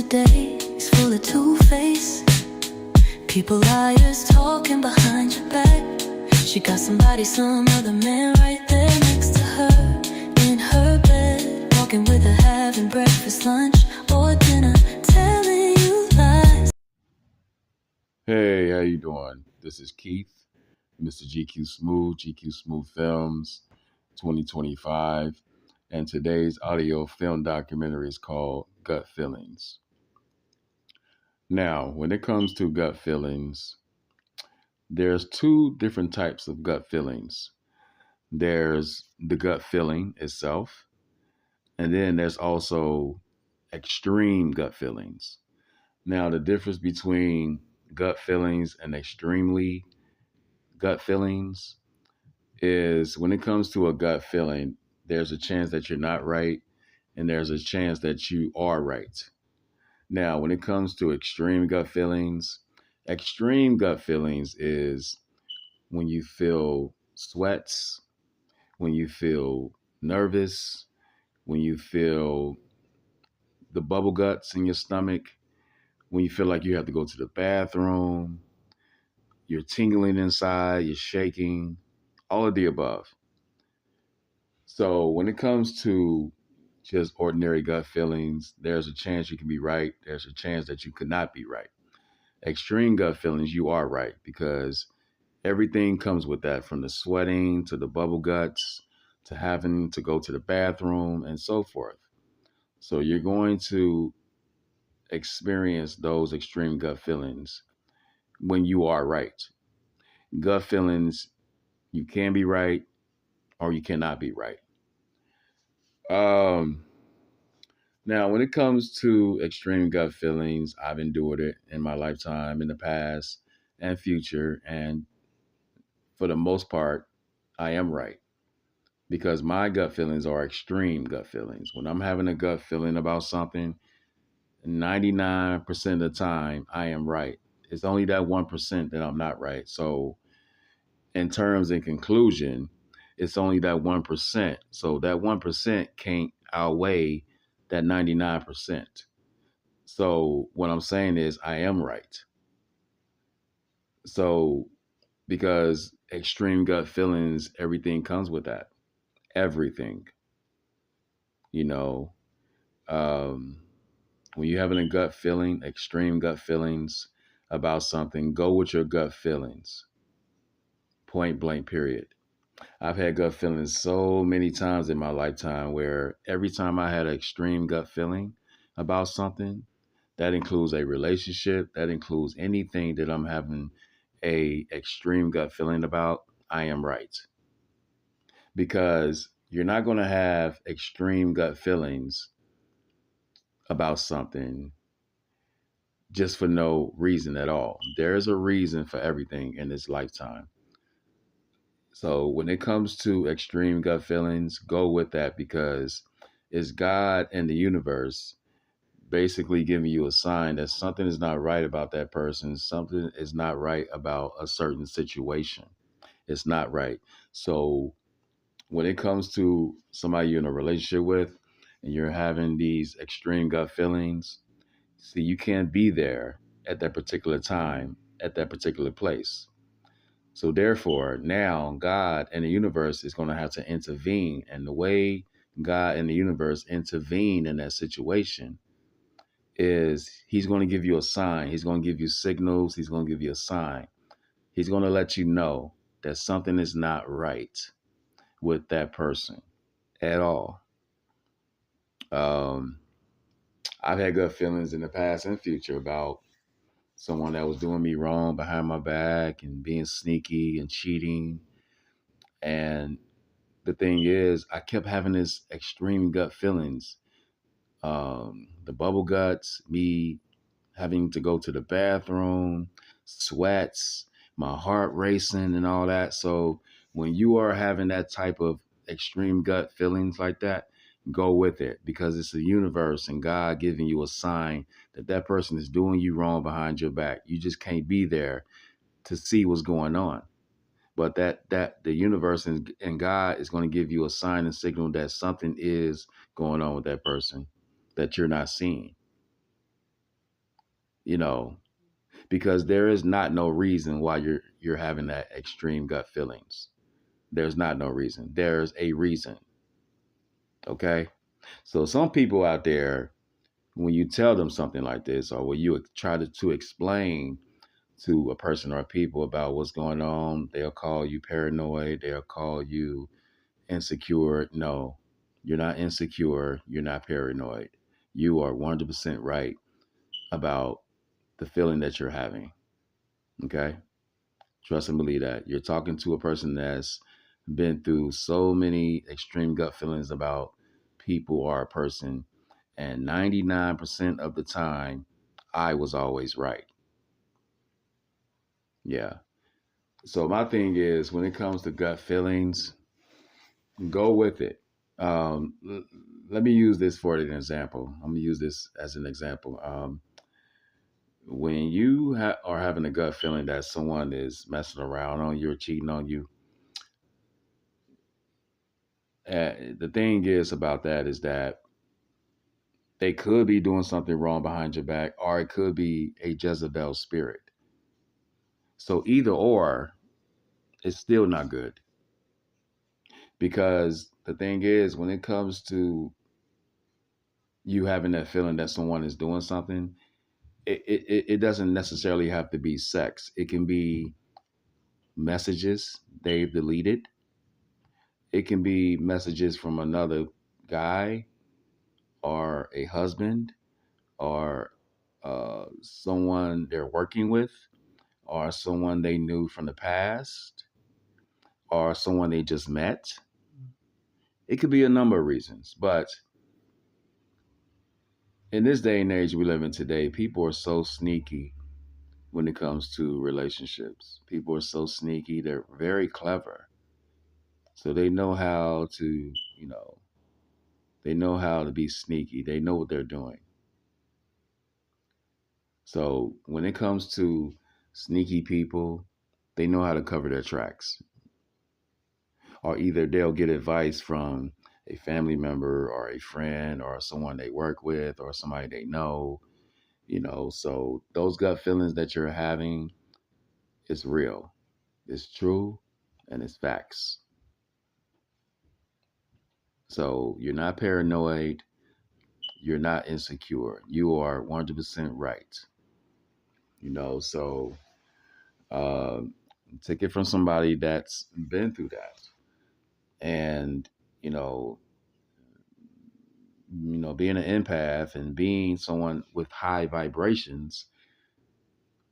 today is full of two-face. People liars talking behind your back. She got somebody, some other man right there next to her in her bed, walking with her, having breakfast, lunch, or dinner, telling you lies. Hey, how you doing? This is Keith, Mr. GQ Smooth Films 2025, and today's audio film documentary is called Gut Feelings. Now, when it comes to gut feelings, there's two different types of gut feelings. There's the gut feeling itself, and then there's also extreme gut feelings. Now, the difference between gut feelings and extremely gut feelings is when it comes to a gut feeling, there's a chance that you're not right and there's a chance that you are right. Now, when it comes to extreme gut feelings is when you feel sweats, when you feel nervous, when you feel the bubble guts in your stomach, when you feel like you have to go to the bathroom, you're tingling inside, you're shaking, all of the above. So when it comes to just ordinary gut feelings, there's a chance you can be right. There's a chance that you could not be right. Extreme gut feelings, you are right because everything comes with that, from the sweating to the bubble guts to having to go to the bathroom and so forth. So you're going to experience those extreme gut feelings when you are right. Gut feelings, you can be right or you cannot be right. Um, Now, when it comes to extreme gut feelings, I've endured it in my lifetime, in the past and future. And for the most part, I am right because my gut feelings are extreme gut feelings. When I'm having a gut feeling about something, 99% of the time, I am right. It's only that 1% that I'm not right. So, in terms and conclusion, it's only that 1%. So, that 1% can't outweigh that 99%. So what I'm saying is I am right. So because extreme gut feelings, everything comes with that. Everything, you know. Um, when you're having a gut feeling, extreme gut feelings about something, go with your gut feelings. Point blank, period. I've had gut feelings so many times in my lifetime where every time I had an extreme gut feeling about something, that includes a relationship, that includes anything that I'm having a extreme gut feeling about, I am right. Because you're not going to have extreme gut feelings about something just for no reason at all. There is a reason for everything in this lifetime. So when it comes to extreme gut feelings, go with that because it's God and the universe basically giving you a sign that something is not right about that person. Something is not right about a certain situation. It's not right. So when it comes to somebody you're in a relationship with and you're having these extreme gut feelings, see, you can't be there at that particular time, at that particular place. So therefore, now God and the universe is going to have to intervene. And the way God and the universe intervene in that situation is he's going to give you a sign. He's going to give you signals. He's going to give you a sign. He's going to let you know that something is not right with that person at all. Um, I've had gut feelings in the past and future about someone that was doing me wrong behind my back and being sneaky and cheating. And the thing is, I kept having this extreme gut feelings. The bubble guts, me having to go to the bathroom, sweats, my heart racing and all that. So when you are having that type of extreme gut feelings like that, go with it because it's the universe and God giving you a sign that that person is doing you wrong behind your back. You just can't be there to see what's going on. But that the universe and God is going to give you a sign and signal that something is going on with that person that you're not seeing. you know, because there is not no reason why you're having that extreme gut feelings. There's not no reason. There's a reason. Okay. So some people out there, when you tell them something like this, or when you try to explain to a person or people about what's going on, they'll call you paranoid. They'll call you insecure. No, you're not insecure. You're not paranoid. You are 100% right about the feeling that you're having. Okay. Trust and believe that. You're talking to a person that's been through so many extreme gut feelings about people or a person. And 99% of the time, I was always right. Yeah. So my thing is, when it comes to gut feelings, go with it. Let me use this for an example. I'm gonna use this as an example. When you are having a gut feeling that someone is messing around on you or cheating on you, the thing is about that is that they could be doing something wrong behind your back, or it could be a Jezebel spirit. So either or, it's still not good. Because the thing is, when it comes to you having that feeling that someone is doing something, it doesn't necessarily have to be sex. It can be messages they've deleted. It can be messages from another guy or a husband or someone they're working with or someone they knew from the past or someone they just met. It could be a number of reasons, but in this day and age we live in today, people are so sneaky when it comes to relationships. People are so sneaky. They're very clever. So they know how to, they know how to be sneaky. They know what they're doing. So when it comes to sneaky people, they know how to cover their tracks. Or either they'll get advice from a family member or a friend or someone they work with or somebody they know, so those gut feelings that you're having is real, it's true, and it's facts. So you're not paranoid, you're not insecure, you are 100% right. So uh, take it from somebody that's been through that. And you know being an empath and being someone with high vibrations,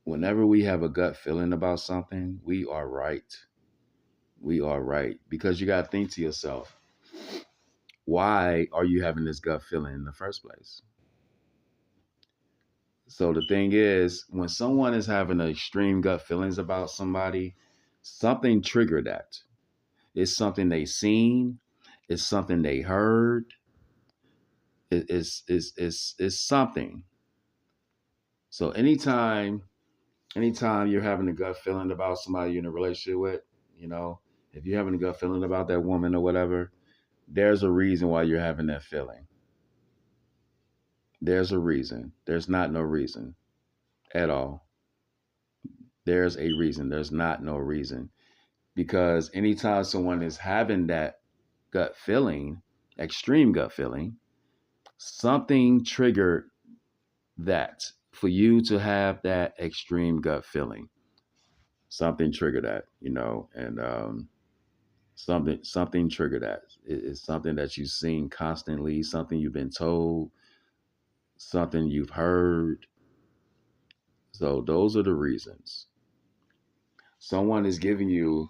whenever we have a gut feeling about something, we are right. We are right. Because you got to think to yourself, why are you having this gut feeling in the first place? So the thing is, when someone is having extreme gut feelings about somebody, something triggered that. It's something they seen, it's something they heard, it's something. So anytime you're having a gut feeling about somebody you're in a relationship with, you know, if you're having a gut feeling about that woman or whatever, there's a reason why you're having that feeling. There's a reason. There's not no reason at all. There's a reason. There's not no reason. Because anytime someone is having that gut feeling, extreme gut feeling, something triggered that for you to have that extreme gut feeling. Something triggered that, and something triggered that. It's something that you've seen constantly, something you've been told, something you've heard. So those are the reasons. Someone is giving you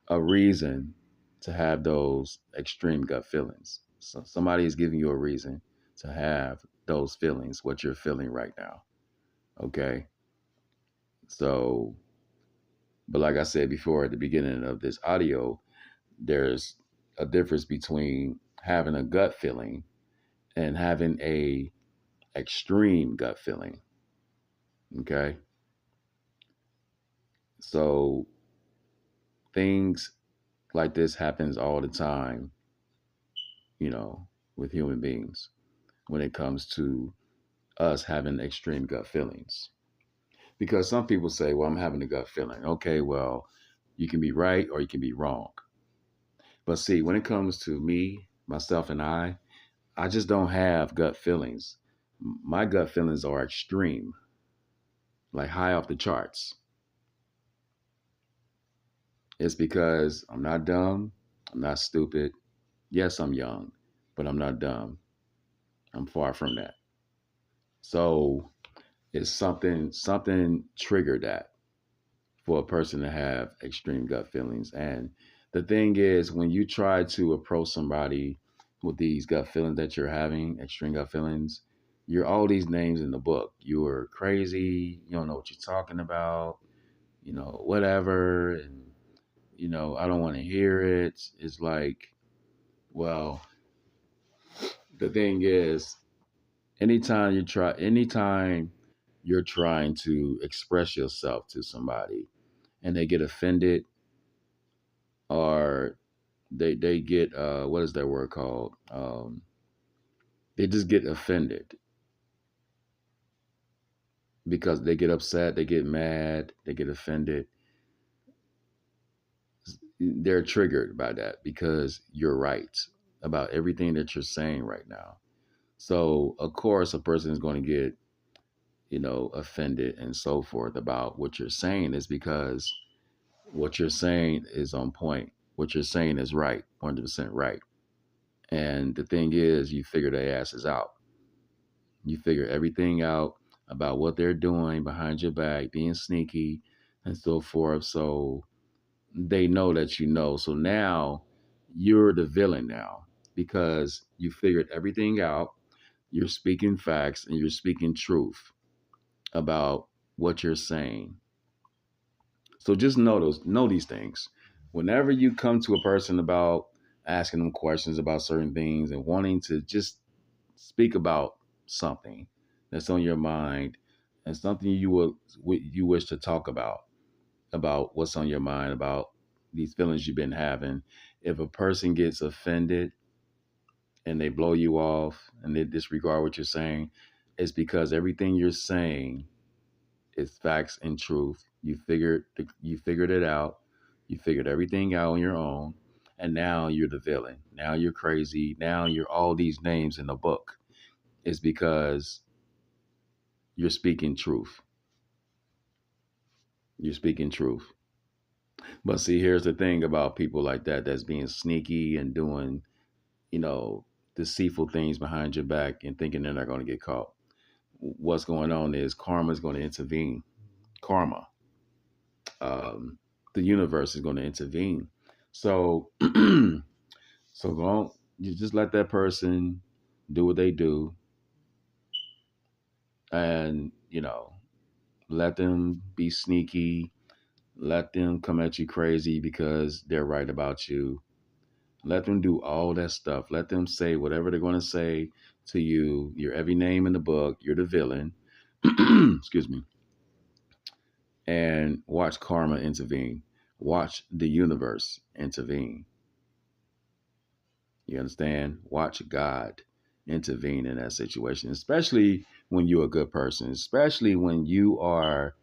a reason to have those extreme gut feelings. So somebody is giving you a reason to have those feelings, what you're feeling right now. Okay. So, but like I said before at the beginning of this audio, there's a difference between having a gut feeling and having a extreme gut feeling. Okay. So things like this happens all the time, you know, with human beings when it comes to us having extreme gut feelings. Because some people say, well, I'm having a gut feeling. Okay, well, you can be right or you can be wrong. But see, when it comes to me, myself, and I just don't have gut feelings. My gut feelings are extreme, like high off the charts. It's because I'm not dumb, I'm not stupid. Yes, I'm young, but I'm not dumb. I'm far from that. So it's something triggered that for a person to have extreme gut feelings. And the thing is, when you try to approach somebody with these gut feelings that you're having, extreme gut feelings, you're all these names in the book. You're crazy. You don't know what you're talking about. Whatever. And I don't want to hear it. It's like, well, the thing is, anytime you're trying to express yourself to somebody and they get offended, or they get what is that word called? They just get offended because they get upset, they get mad, they get offended. They're triggered by that because you're right about everything that you're saying right now. So of course a person is going to get offended and so forth about what you're saying, is because what you're saying is on point. What you're saying is right, 100% right. And the thing is, you figure their asses out. You figure everything out about what they're doing behind your back, being sneaky and so forth. So they know that you know. So now you're the villain now because you figured everything out. You're speaking facts and you're speaking truth about what you're saying. So just know these things. Whenever you come to a person about asking them questions about certain things and wanting to just speak about something that's on your mind and something you wish to talk about what's on your mind, about these feelings you've been having. If a person gets offended and they blow you off and they disregard what you're saying, it's because everything you're saying is facts and truth. You figured it out. You figured everything out on your own, and now you're the villain. Now you're crazy. Now you're all these names in the book. It's because you're speaking truth. You're speaking truth. But see, here's the thing about people like that that's being sneaky and doing, you know, deceitful things behind your back and thinking they're not going to get caught. What's going on is karma is going to intervene. Karma. Um, the universe is going to intervene. So, so go on, you just let that person do what they do, and let them be sneaky. Let them come at you crazy because they're right about you. Let them do all that stuff. Let them say whatever they're going to say to you. You're every name in the book. You're the villain. Excuse me. And watch karma intervene. Watch the universe intervene. You understand? Watch God intervene in that situation, especially when you're a good person, especially when you are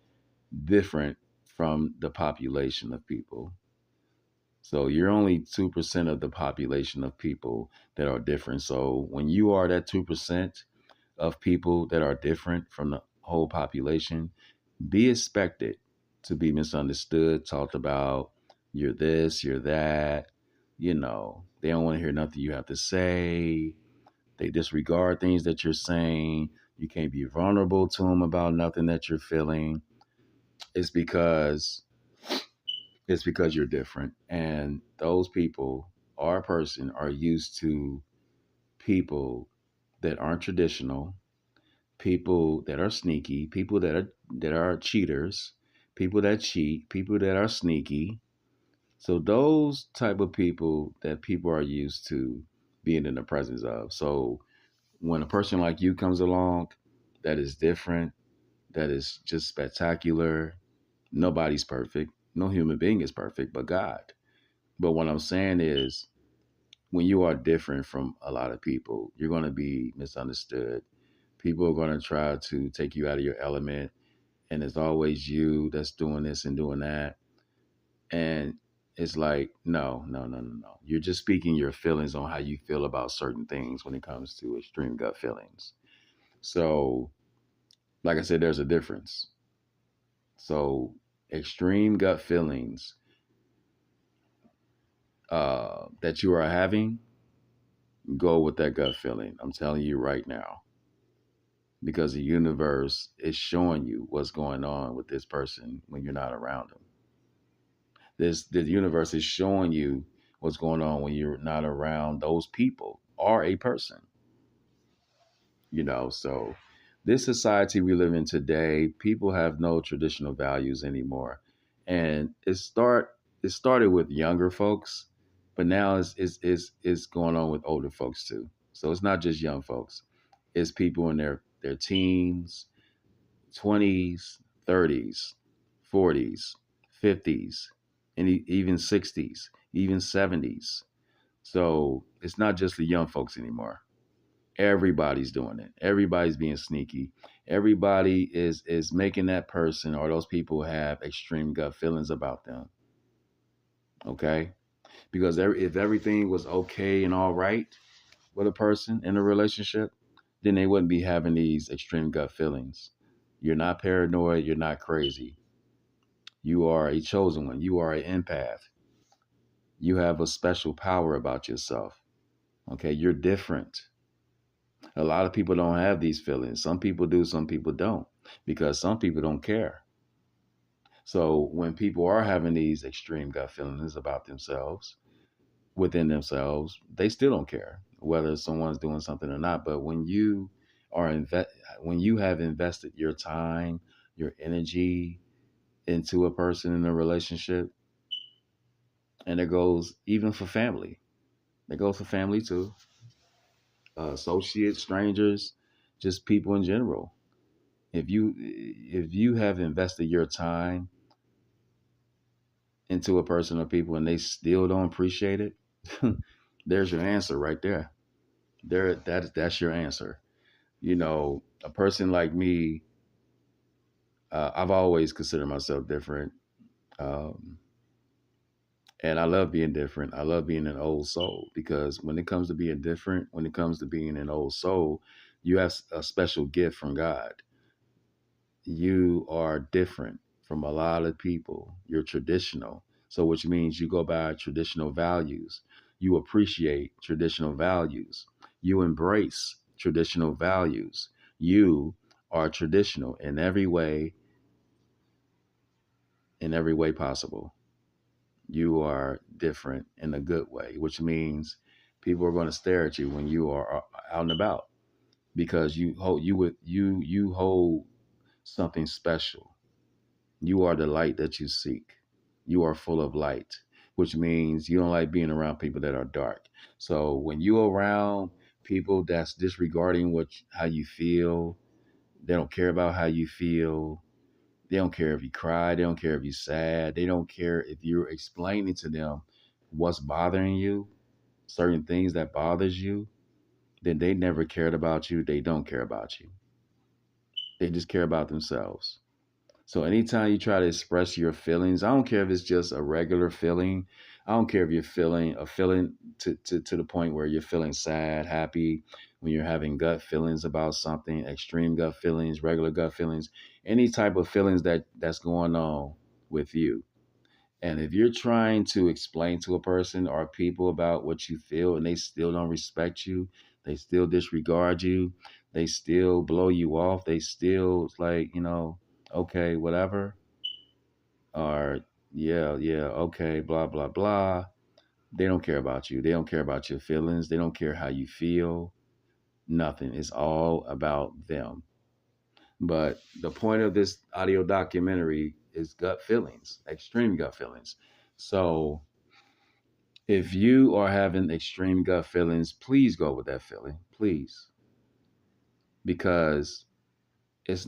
different from the population of people. So you're only 2% of the population of people that are different. So when you are that 2% of people that are different from the whole population, be expected to be misunderstood, talked about. You're this, you're that. They don't want to hear nothing you have to say. They disregard things that you're saying. You can't be vulnerable to them about nothing that you're feeling. It's because it's because you're different. And those people or a person are used to people that aren't traditional, people that are sneaky, people that are cheaters, people that cheat, people that are sneaky. So those type of people that people are used to being in the presence of. So when a person like you comes along that is different, that is just spectacular, nobody's perfect. No human being is perfect but God. But what I'm saying is, when you are different from a lot of people, you're going to be misunderstood. People are going to try to take you out of your element, and it's always you that's doing this and doing that. And it's like, no, no, no, no, no. You're just speaking your feelings on how you feel about certain things when it comes to extreme gut feelings. So, like I said, there's a difference. So, extreme gut feelings that you are having, go with that gut feeling. I'm telling you right now, because the universe is showing you what's going on with this person when you're not around them. The universe is showing you what's going on when you're not around those people or a person. So this society we live in today, people have no traditional values anymore. And it started with younger folks, but now it's going on with older folks too. So it's not just young folks. It's people in their teens, 20s, 30s, 40s, 50s, and even 60s, even 70s. So it's not just the young folks anymore. Everybody's doing it. Everybody's being sneaky. Everybody is making that person or those people have extreme gut feelings about them. Okay? Because if everything was okay and all right with a person in a relationship, then they wouldn't be having these extreme gut feelings. You're not paranoid. You're not crazy. You are a chosen one. You are an empath. You have a special power about yourself. Okay? You're different. A lot of people don't have these feelings. Some people do, some people don't, because some people don't care. So when people are having these extreme gut feelings about themselves, within themselves, they still don't care whether someone's doing something or not. But when you have invested your time, your energy into a person in a relationship, and it goes even for family, it goes for family too, associates, strangers, just people in general. If you have invested your time into a person or people and they still don't appreciate it, there's your answer right there. That's your answer. A person like me, I've always considered myself different, um, and I love being different. I love being an old soul because when it comes to being different, when it comes to being an old soul, you have a special gift from God. You are different from a lot of people. You're traditional. So, which means you go by traditional values. You appreciate traditional values. You embrace traditional values. You are traditional in every way possible. You are different in a good way, which means people are going to stare at you when you are out and about because you hold something special. You are the light that you seek. You are full of light, which means you don't like being around people that are dark. So when you're around people that's disregarding how you feel, they don't care about how you feel. They don't care if you cry. They don't care if you're sad. They don't care if you're explaining to them what's bothering you, certain things that bothers you. Then they never cared about you. They don't care about you. They just care about themselves. So anytime you try to express your feelings, I don't care if it's just a regular feeling. I don't care if you're feeling a feeling to the point where you're feeling sad, happy, when you're having gut feelings about something, extreme gut feelings, regular gut feelings, any type of feelings that's going on with you. And if you're trying to explain to a person or people about what you feel and they still don't respect you, they still disregard you, they still blow you off, they still like, okay, whatever, or yeah, yeah, okay, blah, blah, blah. They don't care about you. They don't care about your feelings. They don't care how you feel. Nothing. It's all about them. But the point of this audio documentary is gut feelings, extreme gut feelings. So if you are having extreme gut feelings, please go with that feeling, please, because it's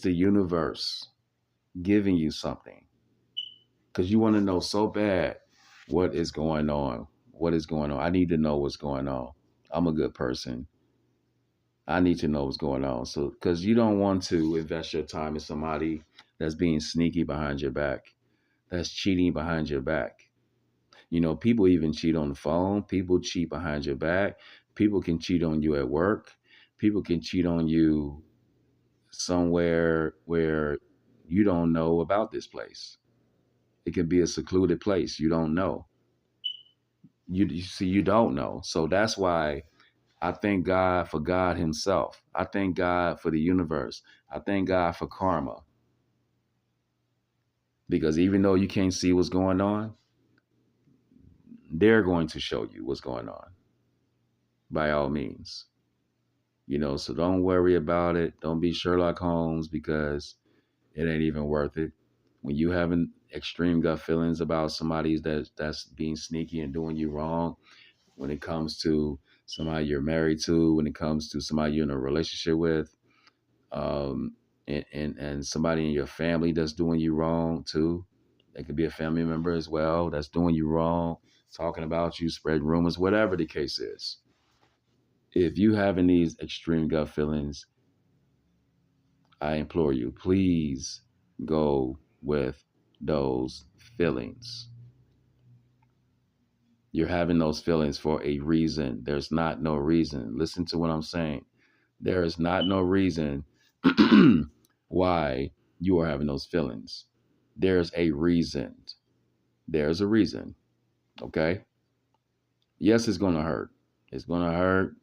the universe giving you something because you want to know so bad what is going on. What is going on? I need to know what's going on. I'm a good person. I need to know what's going on. So, because you don't want to invest your time in somebody that's being sneaky behind your back, that's cheating behind your back. People even cheat on the phone. People cheat behind your back. People can cheat on you at work. People can cheat on you somewhere where you don't know about this place. It could be a secluded place. You don't know. You see, you don't know. So that's why I thank God for God Himself. I thank God for the universe. I thank God for karma. Because even though you can't see what's going on, they're going to show you what's going on by all means. So don't worry about it. Don't be Sherlock Holmes because it ain't even worth it. When you having extreme gut feelings about somebody that's being sneaky and doing you wrong, when it comes to somebody you're married to, when it comes to somebody you're in a relationship with, um, and somebody in your family that's doing you wrong too. It could be a family member as well that's doing you wrong, talking about you, spreading rumors, whatever the case is. If you having these extreme gut feelings, I implore you, please go with those feelings. You're having those feelings for a reason. There's not no reason. Listen to what I'm saying. There is not no reason why you are having those feelings. There's a reason. There's a reason. Okay. Yes, it's going to hurt. It's going to hurt.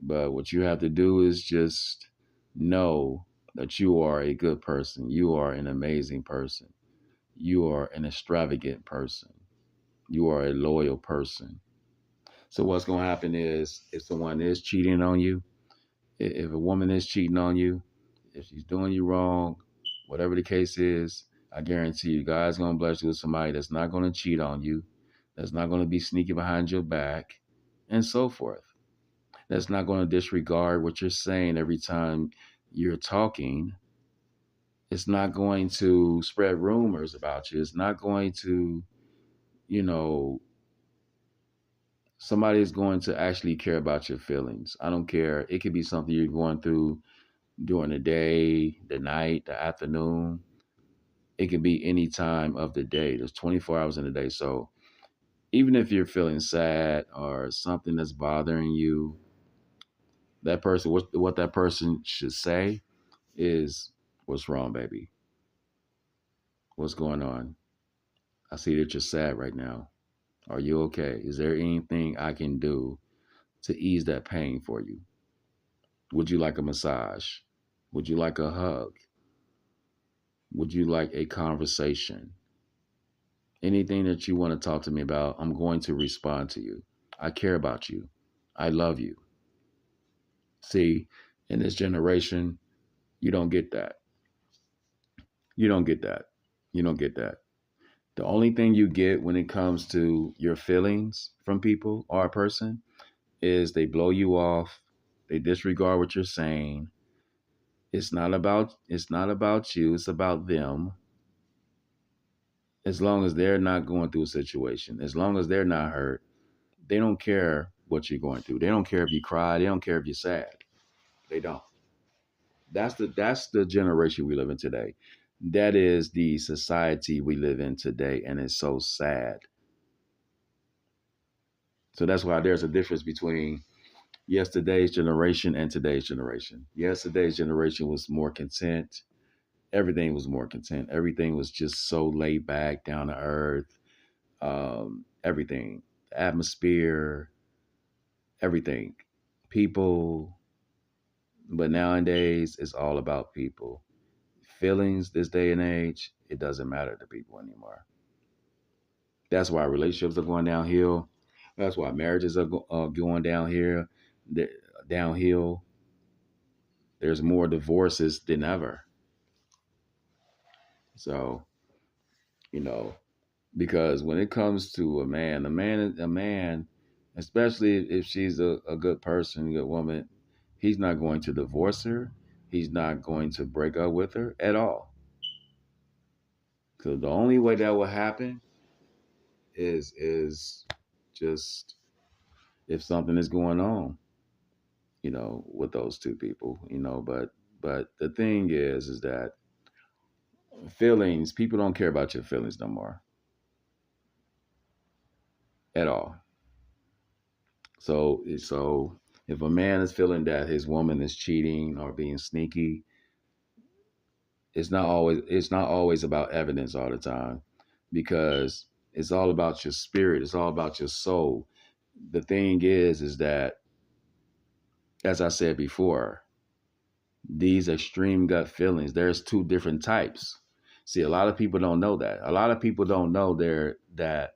But what you have to do is just know that you are a good person. You are an amazing person. You are an extravagant person. You are a loyal person. So what's going to happen is if someone is cheating on you, if a woman is cheating on you, if she's doing you wrong, whatever the case is, I guarantee you, God's going to bless you with somebody that's not going to cheat on you, that's not going to be sneaky behind your back, and so forth. That's not going to disregard what you're saying every time you're talking. It's not going to spread rumors about you. It's not going to, you know, somebody is going to actually care about your feelings. I don't care. It could be something you're going through during the day, the night, the afternoon. It could be any time of the day. There's 24 hours in a day. So even if you're feeling sad or something that's bothering you, that person, what that person should say is, "What's wrong, baby? What's going on? I see that you're sad right now. Are you okay? Is there anything I can do to ease that pain for you? Would you like a massage? Would you like a hug? Would you like a conversation? Anything that you want to talk to me about, I'm going to respond to you. I care about you. I love you." See, in this generation, you don't get that. You don't get that. You don't get that. The only thing you get when it comes to your feelings from people or a person is they blow you off, they disregard what you're saying. It's not about you, it's about them. As long as they're not going through a situation, as long as they're not hurt, they don't care what you're going through. They don't care if you cry, they don't care if you're sad. They don't. That's the generation we live in today. That is the society we live in today, and it's so sad. So that's why there's a difference between yesterday's generation and today's generation. Yesterday's generation was more content. Everything was more content. Everything was just so laid back, down to earth. Everything, the atmosphere, everything, people. But nowadays, it's all about people. Feelings, this day and age, it doesn't matter to people anymore. That's why relationships are going downhill. That's why marriages are going down here, downhill. There's more divorces than ever. So, you know, because when it comes to a man, especially if she's a good person, a good woman, he's not going to divorce her. He's not going to break up with her at all. So the only way that will happen is just if something is going on. with those two people, but the thing is that feelings, people don't care about your feelings no more at all. So if a man is feeling that his woman is cheating or being sneaky, it's not always about evidence all the time, because it's all about your spirit, it's all about your soul. The thing is that, as I said before, these extreme gut feelings, there's two different types. See, a lot of people don't know that. A lot of people don't know that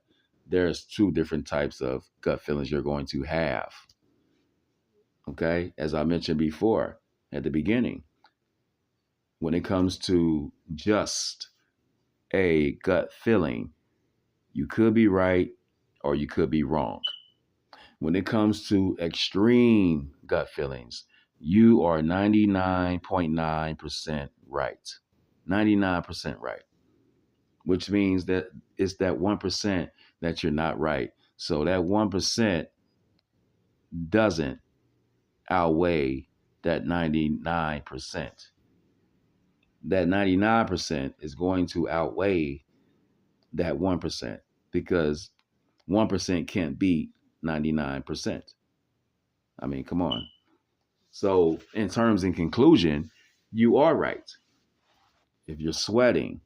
there's two different types of gut feelings you're going to have. Okay? As I mentioned before at the beginning, when it comes to just a gut feeling, you could be right or you could be wrong. When it comes to extreme gut feelings, you are 99.9% right. 99% right, which means that it's that 1% that you're not right. So that 1% doesn't outweigh that 99%. That 99% is going to outweigh that 1%, because 1% can't beat 99%. I mean, come on. So, in terms and conclusion, you are right. If you're sweating,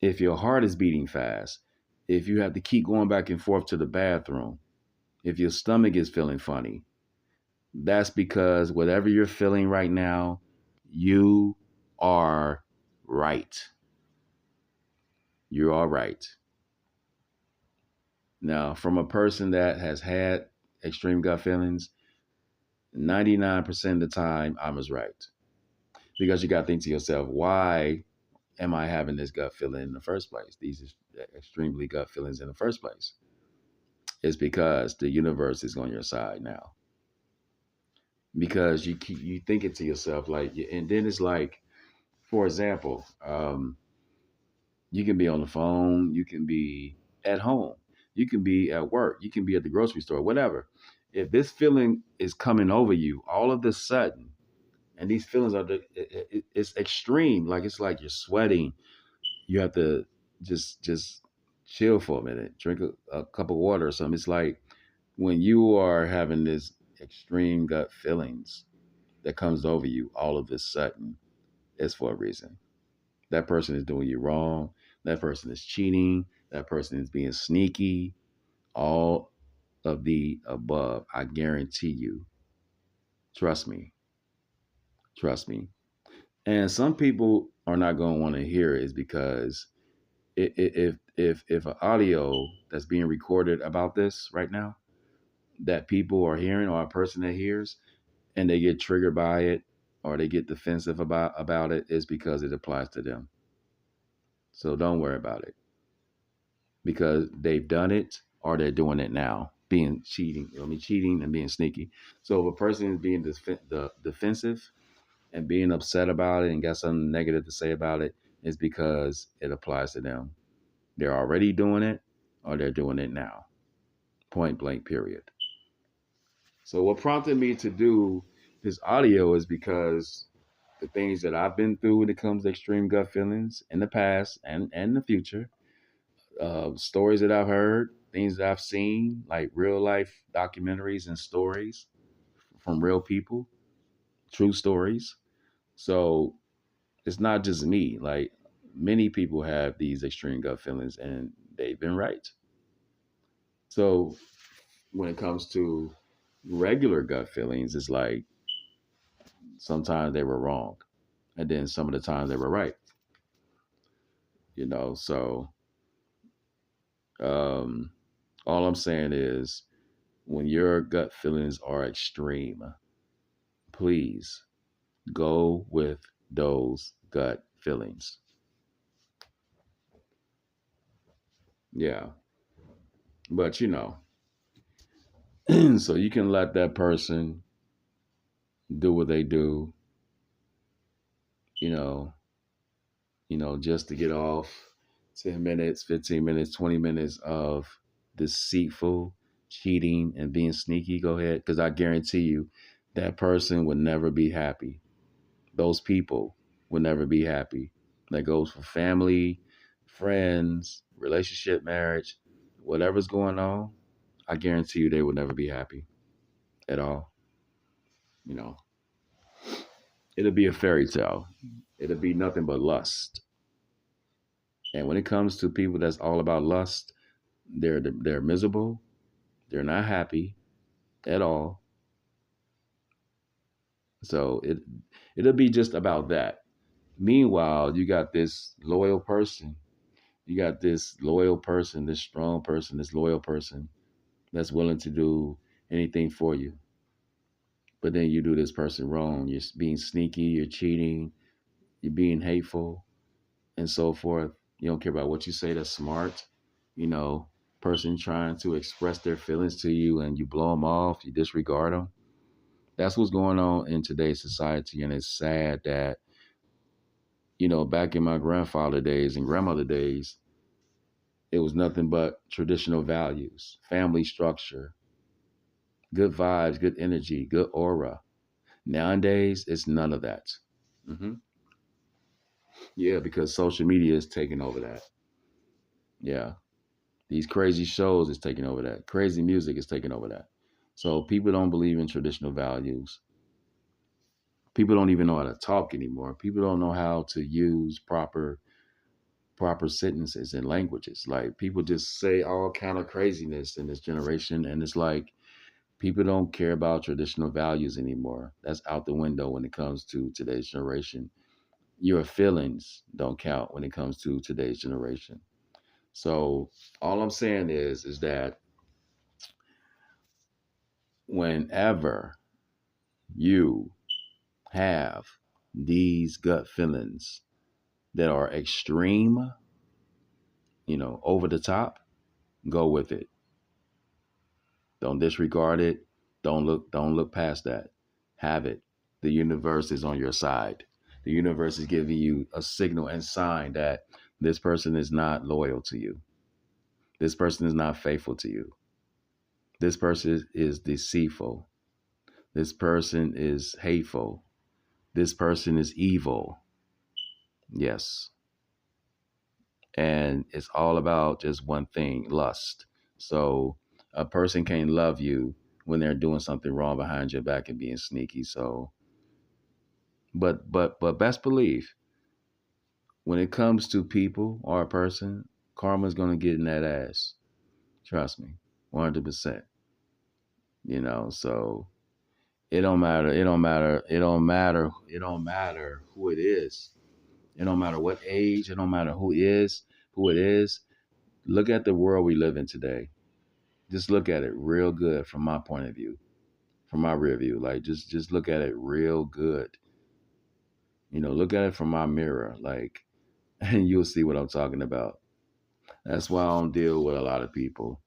if your heart is beating fast, if you have to keep going back and forth to the bathroom, if your stomach is feeling funny, that's because whatever you're feeling right now, you are right. You are right. Now, from a person that has had extreme gut feelings, 99% of the time, I was right. Because you got to think to yourself, why am I having this gut feeling in the first place? These extremely gut feelings in the first place. It's because the universe is on your side now. Because you thinking to yourself like, and then it's like, for example, you can be on the phone, you can be at home, you can be at work, you can be at the grocery store, whatever. If this feeling is coming over you all of a sudden, and these feelings it's extreme, like it's like you're sweating, you have to just chill for a minute, drink a cup of water or something. It's like when you are having this extreme gut feelings that comes over you all of a sudden, it's for a reason. That person is doing you wrong. That person is cheating. That person is being sneaky. All of the above. I guarantee you. Trust me. Trust me. And some people are not going to want to hear it, is because if an audio that's being recorded about this right now that people are hearing, or a person that hears, and they get triggered by it or they get defensive about it, is because it applies to them. So don't worry about it, because they've done it or they're doing it now, cheating and being sneaky. So if a person is being defensive and being upset about it and got something negative to say about it, is because it applies to them. They're already doing it or they're doing it now. Point blank, period. So what prompted me to do this audio is because the things that I've been through when it comes to extreme gut feelings in the past and the future, stories that I've heard, things that I've seen, like real life documentaries and stories from real people, true stories. So it's not just me. Like, many people have these extreme gut feelings and they've been right. So when it comes to regular gut feelings, it's like sometimes they were wrong, and then some of the times they were right. So um, all I'm saying is, when your gut feelings are extreme, please go with those gut feelings. Yeah. But so you can let that person do what they do, you know, just to get off 10 minutes, 15 minutes, 20 minutes of deceitful cheating and being sneaky. Go ahead, because I guarantee you that person would never be happy. Those people would never be happy. That goes for family, friends, relationship, marriage, whatever's going on. I guarantee you they would never be happy at all. You know, it'll be a fairy tale. It'll be nothing but lust. And when it comes to people that's all about lust, they're miserable. They're not happy at all. So it'll be just about that. Meanwhile, you got this loyal person. You got this loyal person, this strong person, this loyal person that's willing to do anything for you. But then you do this person wrong. You're being sneaky, you're cheating, you're being hateful, and so forth. You don't care about what you say that's smart. You know, person trying to express their feelings to you and you blow them off, you disregard them. That's what's going on in today's society. And it's sad that, back in my grandfather days and grandmother days, it was nothing but traditional values, family structure, good vibes, good energy, good aura. Nowadays, it's none of that. hmm Yeah, because social media is taking over that. Yeah, these crazy shows is taking over that. Crazy music is taking over that. So people don't believe in traditional values. People don't even know how to talk anymore. People don't know how to use proper sentences and languages. Like people just say all kind of craziness in this generation, and it's like people don't care about traditional values anymore. That's out the window when it comes to today's generation. Your feelings don't count when it comes to today's generation. So all I'm saying is that whenever you have these gut feelings that are extreme, over the top, go with it. Don't disregard it. Don't look past that. Have it. The universe is on your side. The universe is giving you a signal and sign that this person is not loyal to you. This person is not faithful to you. This person is deceitful. This person is hateful. This person is evil. Yes. And it's all about just one thing, lust. So a person can't love you when they're doing something wrong behind your back and being sneaky. So but best believe when it comes to people or a person, karma's gonna get in that ass. Trust me. 100%. So it don't matter. It don't matter. It don't matter. It don't matter who it is. It don't matter what age. It don't matter who it is. Look at the world we live in today. Just look at it real good from my point of view, from my rear view. Like just look at it real good. Look at it from my mirror, like, and you'll see what I'm talking about. That's why I don't deal with a lot of people.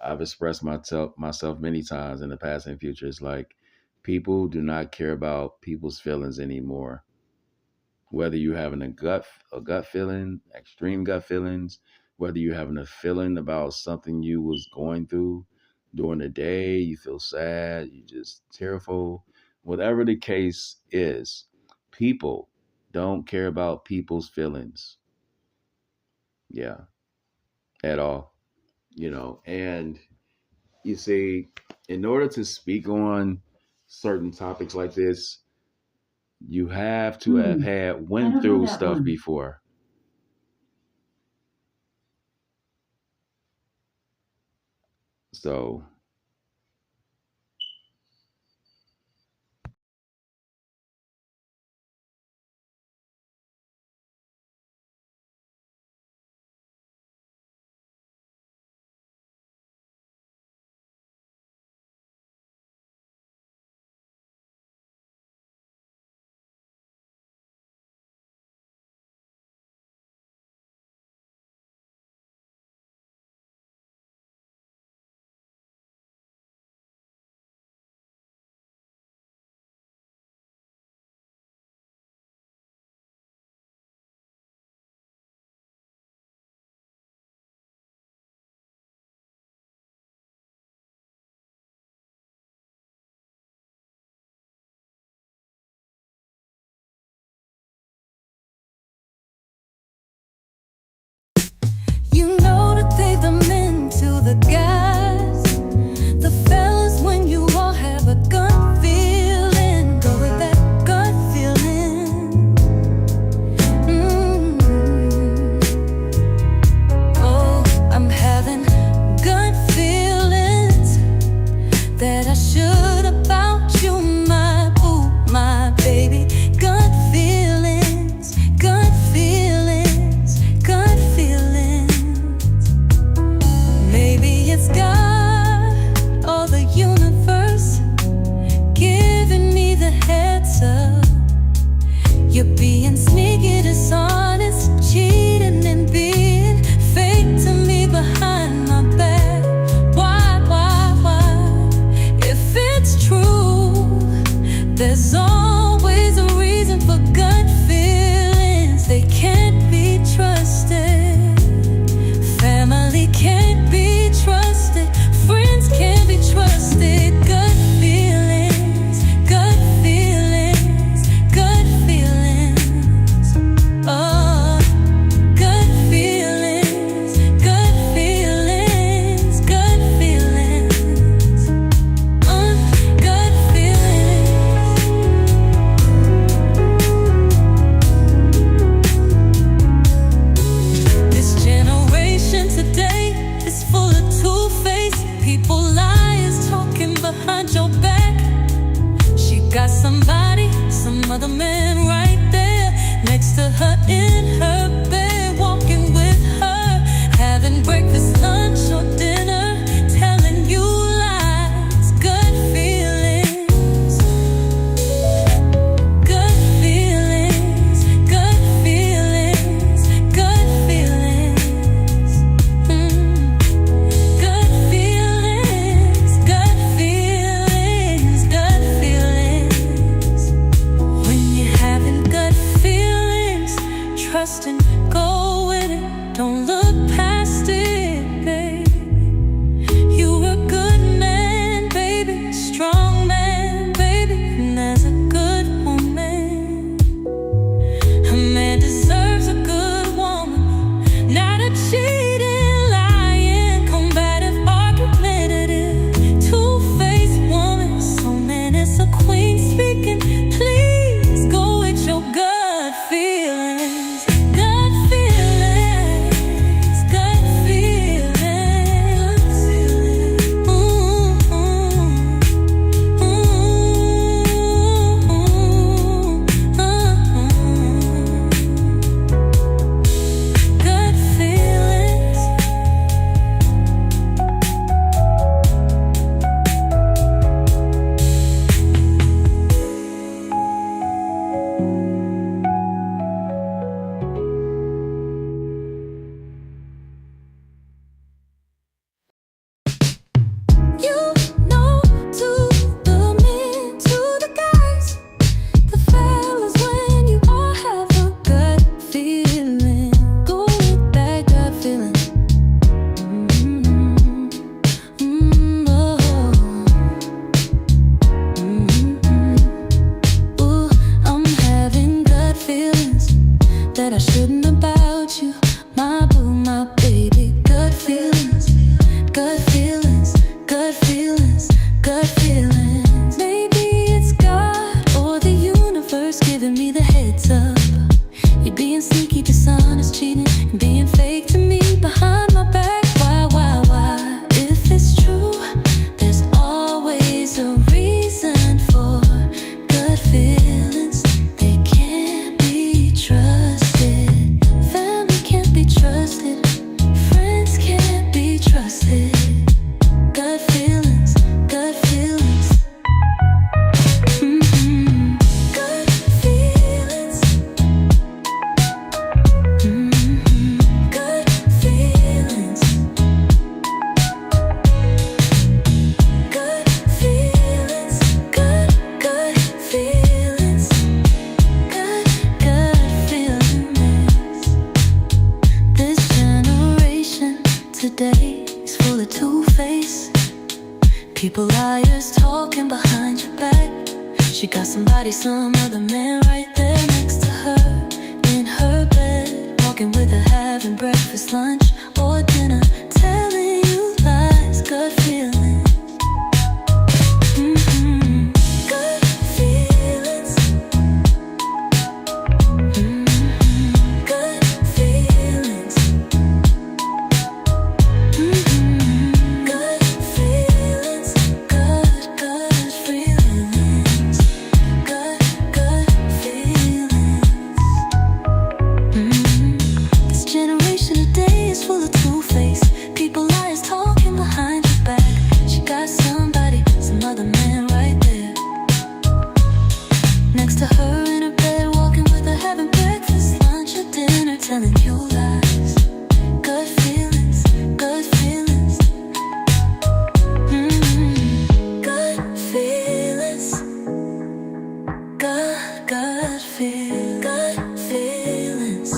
I've expressed myself many times in the past and future. It's like people do not care about people's feelings anymore. Whether you're having a gut feeling, extreme gut feelings, whether you're having a feeling about something you was going through during the day, you feel sad, you just tearful, whatever the case is, people don't care about people's feelings. Yeah, at all. And you see, in order to speak on certain topics like this, you have to have went through stuff before. So trust and go with it. Don't look past it, babe. You were a good man, baby, strong man, baby, and there's a good woman. A man deserves a good woman, not a cheating, lying, combative, argumentative, two-faced woman. So man, it's a queen speaking. Please go with your gut feelings. Gut feelings. Gut feelings. Ooh, ooh, ooh, Gut feelings. You know, to the men, to the guys, the fellas, when you all have a gut feeling, go with that gut feeling. Ooh, I'm having gut feelings that I shouldn't about you, my boo, my baby. Gut feelings, gut feelings, gut feelings, gut feelings. Maybe it's God or the universe giving me the heads up. You're being sneaky, dishonest, cheating, and being fake to me behind my back. Why? If it's true, there's always a reason for gut feelings. They can't be trusted. Family can't be trusted. Friends can't be trusted. Gut feelings, gut feelings. Gut feelings. Gut feelings. Gut feelings. Gut feelings. Gut feelings. This generation today is full of two-face. People liars talking behind your back. She got somebody, some other man right there next to her in her bed, walking with her, having breakfast, lunch, or dinner, telling you lies. Gut feelings. Gut feelings. Gut feelings. Gut feelings. Gut feelings. Gut feelings. This generation today is full of two-face. People liars talking behind your back. She got somebody, some other man right there next to her in her bed, walking with her, having breakfast, lunch, or dinner, telling you lies. Gut feelings, gut feelings. Gut feelings. Gut feelings. Gut feelings.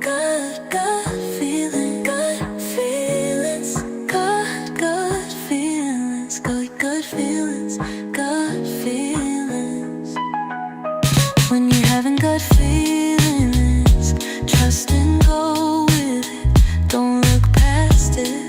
Gut feelings. Gut feelings. Gut feelings. Gut feelings. Gut feelings. When you're having gut feelings, trust and go with it. Don't look past it.